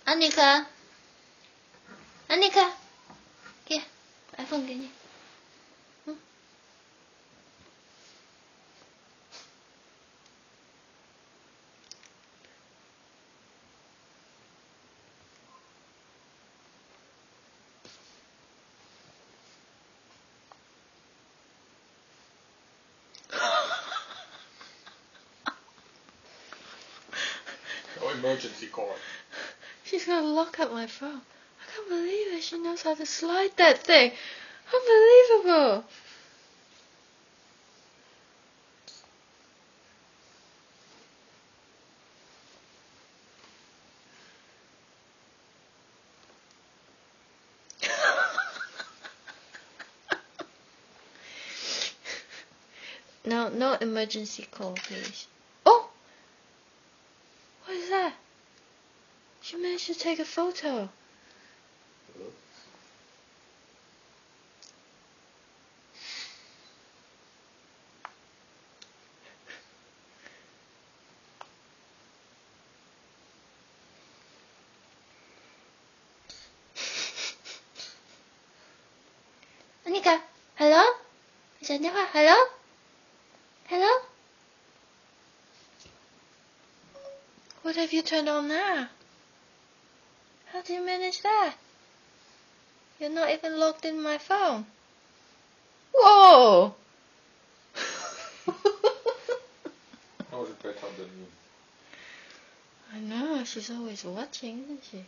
安妮可，安妮可，给 iPhone 给你。No emergency call. She's gonna lock up my phone. I can't believe it. She knows how to slide that thing. Unbelievable. No emergency call, please. Oh! What is that? She managed to take a photo. Anika, hello? 讲电话 ，hello? Hello? What have you turned on now? How do you manage that? You're not even logged in my phone. Whoa! That was better than you. I know, she's always watching, isn't she?